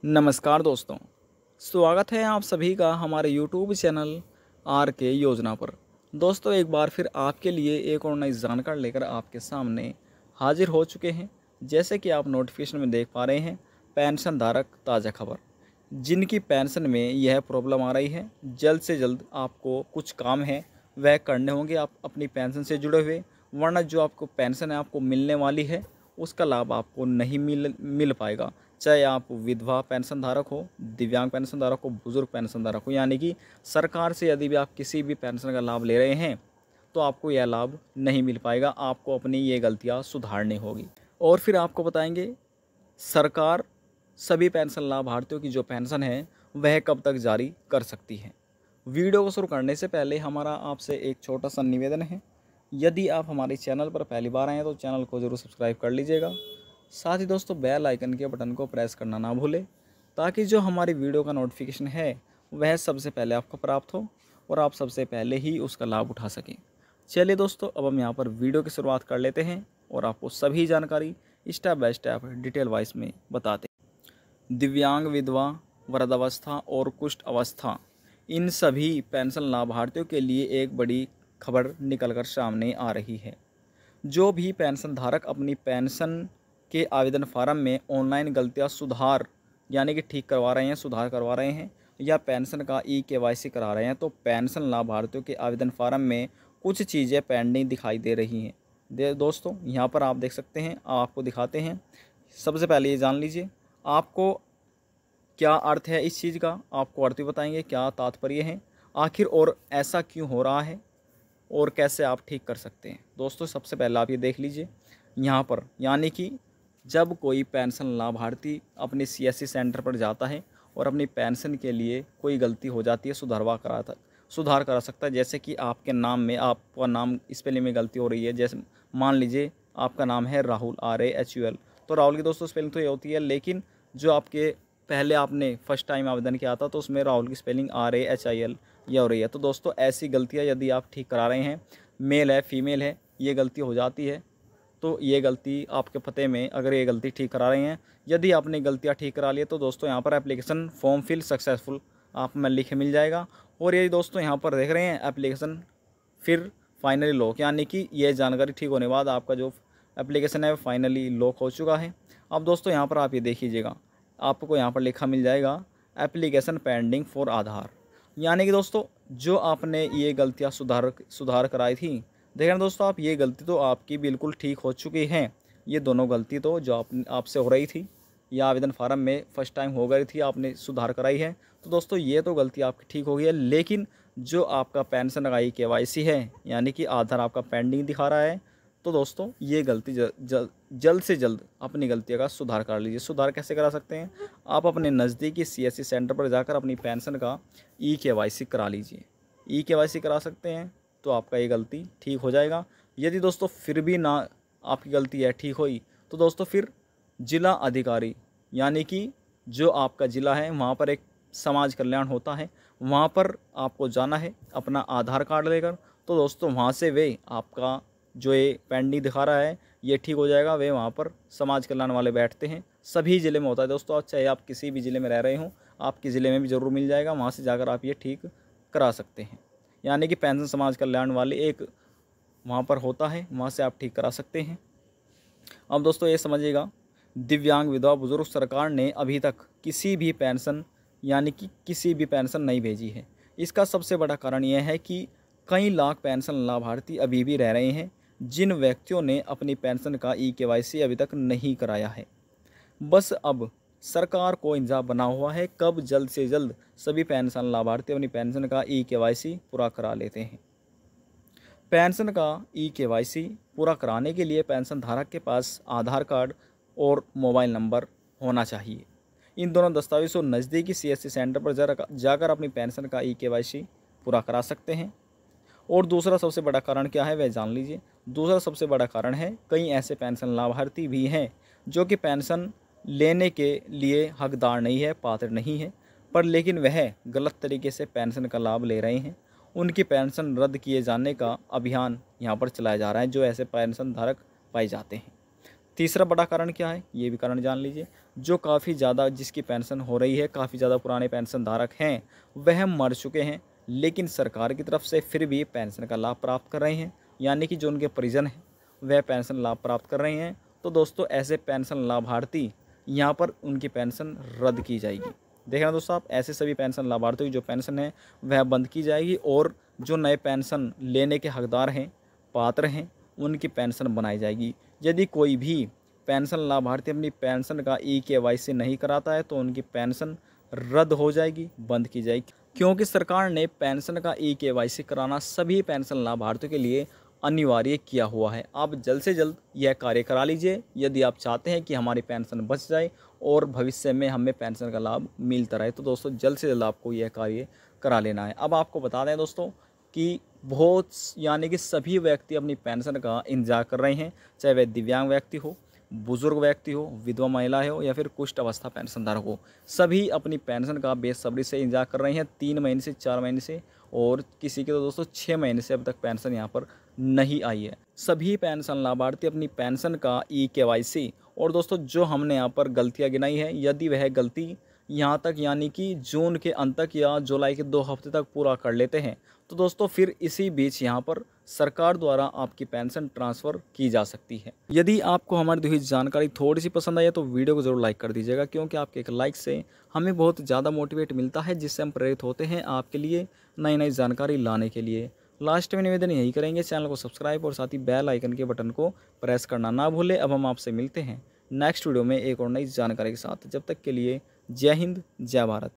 नमस्कार दोस्तों, स्वागत है आप सभी का हमारे YouTube चैनल आर के योजना पर। दोस्तों एक बार फिर आपके लिए एक और नई जानकारी लेकर आपके सामने हाजिर हो चुके हैं। जैसे कि आप नोटिफिकेशन में देख पा रहे हैं, पेंशन धारक ताज़ा खबर, जिनकी पेंशन में यह प्रॉब्लम आ रही है, जल्द से जल्द आपको कुछ काम है वह करने होंगे आप अपनी पेंशन से जुड़े हुए, वरना जो आपको पेंशन है आपको मिलने वाली है उसका लाभ आपको नहीं मिल पाएगा। चाहे आप विधवा पेंशन धारक हो, दिव्यांग पेंशन धारक हो, बुजुर्ग पेंशन धारक हो, यानी कि सरकार से यदि भी आप किसी भी पेंशन का लाभ ले रहे हैं तो आपको यह लाभ नहीं मिल पाएगा। आपको अपनी ये गलतियाँ सुधारनी होगी। और फिर आपको बताएंगे सरकार सभी पेंशन लाभार्थियों की जो पेंशन है वह कब तक जारी कर सकती है। वीडियो को शुरू करने से पहले हमारा आपसे एक छोटा सा निवेदन है, यदि आप हमारे चैनल पर पहली बार आए हैं तो चैनल को ज़रूर सब्सक्राइब कर लीजिएगा। साथ ही दोस्तों बेल आइकन के बटन को प्रेस करना ना भूलें, ताकि जो हमारी वीडियो का नोटिफिकेशन है वह सबसे पहले आपको प्राप्त हो और आप सबसे पहले ही उसका लाभ उठा सकें। चलिए दोस्तों, अब हम यहाँ पर वीडियो की शुरुआत कर लेते हैं और आपको सभी जानकारी step by step detail wise में बताते हैं। दिव्यांग, विधवा, वृद्धावस्था और कुष्ठ अवस्था, इन सभी पेंशन लाभार्थियों के लिए एक बड़ी खबर निकलकर सामने आ रही है। जो भी पेंशन धारक अपनी पेंशन के आवेदन फार्म में ऑनलाइन गलतियां सुधार यानी कि ठीक करवा रहे हैं, सुधार करवा रहे हैं, या पेंशन का KYC करा रहे हैं, तो पेंशन लाभार्थियों के आवेदन फार्म में कुछ चीज़ें पेंडिंग दिखाई दे रही हैं। दोस्तों यहाँ पर आप देख सकते हैं, आपको दिखाते हैं। सबसे पहले ये जान लीजिए आपको क्या अर्थ है इस चीज़ का, आपको अर्थ भी बताएंगे क्या तात्पर्य है आखिर और ऐसा क्यों हो रहा है और कैसे आप ठीक कर सकते हैं। दोस्तों सबसे पहले आप ये देख लीजिए यहाँ पर, यानी कि जब कोई पेंशन लाभार्थी अपनी CSC सेंटर पर जाता है और अपनी पेंशन के लिए कोई गलती हो जाती है, सुधार करा सकता है। जैसे कि आपके नाम में आपका नाम स्पेलिंग में गलती हो रही है, जैसे मान लीजिए आपका नाम है राहुल, RAHUL, तो राहुल की दोस्तों स्पेलिंग तो ये होती है, लेकिन जो आपके पहले आपने फर्स्ट टाइम आवेदन किया था तो उसमें राहुल की स्पेलिंग RAHIL ये हो रही है। तो दोस्तों ऐसी गलतियाँ यदि आप ठीक करा रहे हैं, मेल है फीमेल है, ये गलती हो जाती है, तो ये गलती आपके पते में अगर ये गलती ठीक करा रहे हैं, यदि आपने गलतियाँ ठीक करा ली तो दोस्तों यहाँ पर एप्लीकेशन फॉर्म फिल सक्सेसफुल आप में लिखे मिल जाएगा। और ये दोस्तों यहाँ पर देख रहे हैं एप्लीकेशन फिर फाइनली लॉक, यानी कि ये जानकारी ठीक होने बाद आपका जो एप्लीकेशन है वो फाइनली लॉक हो चुका है। अब दोस्तों यहाँ पर आप ये देख लीजिएगा, आपको यहाँ पर लिखा मिल जाएगा एप्लीकेशन पेंडिंग फॉर आधार, यानी कि दोस्तों जो आपने ये गलतियाँ सुधार कराई थी, देखें दोस्तों आप ये गलती तो आपकी बिल्कुल ठीक हो चुकी हैं। ये दोनों गलती तो जो आपसे हो रही थी या आवेदन फार्म में फर्स्ट टाइम हो गई थी, आपने सुधार कराई है, तो दोस्तों ये तो गलती आपकी ठीक हो गई है। लेकिन जो आपका पेंशन का KYC है, यानी कि आधार आपका पेंडिंग दिखा रहा है, तो दोस्तों ये गलती जल्द से जल्द अपनी गलतियों का सुधार कर लीजिए। सुधार कैसे करा सकते हैं, आप अपने नज़दीकी CSC सेंटर पर जाकर अपनी पेंशन का KYC करा लीजिए। KYC करा सकते हैं तो आपका ये गलती ठीक हो जाएगा। यदि दोस्तों फिर भी ना आपकी गलती है ठीक हुई, तो दोस्तों फिर जिला अधिकारी, यानी कि जो आपका ज़िला है वहाँ पर एक समाज कल्याण होता है, वहाँ पर आपको जाना है अपना आधार कार्ड लेकर। तो दोस्तों वहाँ से वे आपका जो ये पेंडिंग दिखा रहा है ये ठीक हो जाएगा। वे वहाँ पर समाज कल्याण वाले बैठते हैं, सभी ज़िले में होता है दोस्तों, चाहे आप किसी भी ज़िले में रह रहे हों, आपके ज़िले में भी ज़रूर मिल जाएगा। वहाँ से जाकर आप ये ठीक करा सकते हैं, यानी कि पेंशन समाज कल्याण वाले एक वहाँ पर होता है, वहाँ से आप ठीक करा सकते हैं। अब दोस्तों ये समझिएगा, दिव्यांग, विधवा, बुजुर्ग, सरकार ने अभी तक किसी भी पेंशन यानी कि किसी भी पेंशन नहीं भेजी है। इसका सबसे बड़ा कारण यह है कि कई लाख पेंशन लाभार्थी अभी भी रह रहे हैं जिन व्यक्तियों ने अपनी पेंशन का KYC अभी तक नहीं कराया है। बस अब सरकार को इंतजार बना हुआ है कब जल्द से जल्द सभी पेंशन लाभार्थी अपनी पेंशन का KYC पूरा करा लेते हैं। पेंशन का KYC पूरा कराने के लिए पेंशन धारक के पास आधार कार्ड और मोबाइल नंबर होना चाहिए। इन दोनों दस्तावेज़ों नज़दीकी CSC सेंटर पर जाकर अपनी पेंशन का KYC पूरा करा सकते हैं। और दूसरा सबसे बड़ा कारण क्या है वह जान लीजिए। दूसरा सबसे बड़ा कारण है, कई ऐसे पेंशन लाभार्थी भी हैं जो कि पेंशन लेने के लिए हकदार नहीं है, पात्र नहीं है, पर लेकिन वह गलत तरीके से पेंशन का लाभ ले रहे हैं। उनकी पेंशन रद्द किए जाने का अभियान यहाँ पर चलाया जा रहा है, जो ऐसे पेंशन धारक पाए जाते हैं। तीसरा बड़ा कारण क्या है ये भी कारण जान लीजिए। जो काफ़ी ज़्यादा जिसकी पेंशन हो रही है, काफ़ी ज़्यादा पुराने पेंशन धारक हैं, वह मर चुके हैं, लेकिन सरकार की तरफ से फिर भी पेंशन का लाभ प्राप्त कर रहे हैं, यानी कि जो उनके परिजन हैं वह पेंशन लाभ प्राप्त कर रहे हैं। तो दोस्तों ऐसे पेंशन लाभार्थी यहाँ पर उनकी पेंशन रद्द की जाएगी। देखना दोस्तों आप, ऐसे सभी पेंशन लाभार्थियों की जो पेंशन है वह बंद की जाएगी और जो नए पेंशन लेने के हकदार हैं, पात्र हैं, उनकी पेंशन बनाई जाएगी। यदि कोई भी पेंशन लाभार्थी अपनी पेंशन का ई-केवाईसी नहीं कराता है तो उनकी पेंशन रद्द हो जाएगी, बंद की जाएगी, क्योंकि सरकार ने पेंशन का ई-केवाईसी कराना सभी पेंशन लाभार्थियों के लिए अनिवार्य किया हुआ है। आप जल्द से जल्द यह कार्य करा लीजिए यदि आप चाहते हैं कि हमारी पेंशन बच जाए और भविष्य में हमें पेंशन का लाभ मिलता रहे। तो दोस्तों जल्द से जल्द आपको यह कार्य करा लेना है। अब आपको बता दें दोस्तों कि बहुत यानी कि सभी व्यक्ति अपनी पेंशन का इंतजार कर रहे हैं, चाहे वह दिव्यांग व्यक्ति हो, बुजुर्ग व्यक्ति हो, विधवा महिला हो या फिर कुष्ठ अवस्था पेंशनधारक हो, सभी अपनी पेंशन का बेसब्री से इंतजार कर रहे हैं 3 महीने से 4 महीने से, और किसी के तो दोस्तों 6 महीने से अब तक पेंशन यहाँ पर नहीं आई है। सभी पेंशन लाभार्थी अपनी पेंशन का ई-केवाईसी और दोस्तों जो हमने यहाँ पर गलतियाँ गिनाई है, यदि वह गलती यहाँ तक यानी कि जून के अंत तक या जुलाई के 2 हफ्ते तक पूरा कर लेते हैं तो दोस्तों फिर इसी बीच यहाँ पर सरकार द्वारा आपकी पेंशन ट्रांसफ़र की जा सकती है। यदि आपको हमारी दी हुई जानकारी थोड़ी सी पसंद आई है तो वीडियो को ज़रूर लाइक कर दीजिएगा, क्योंकि आपके एक लाइक से हमें बहुत ज़्यादा मोटिवेट मिलता है, जिससे हम प्रेरित होते हैं आपके लिए नई नई जानकारी लाने के लिए। लास्ट में निवेदन यही करेंगे, चैनल को सब्सक्राइब और साथ ही बेल आइकन के बटन को प्रेस करना ना भूलें। अब हम आपसे मिलते हैं नेक्स्ट वीडियो में एक और नई जानकारी के साथ। जब तक के लिए जय हिंद, जय भारत।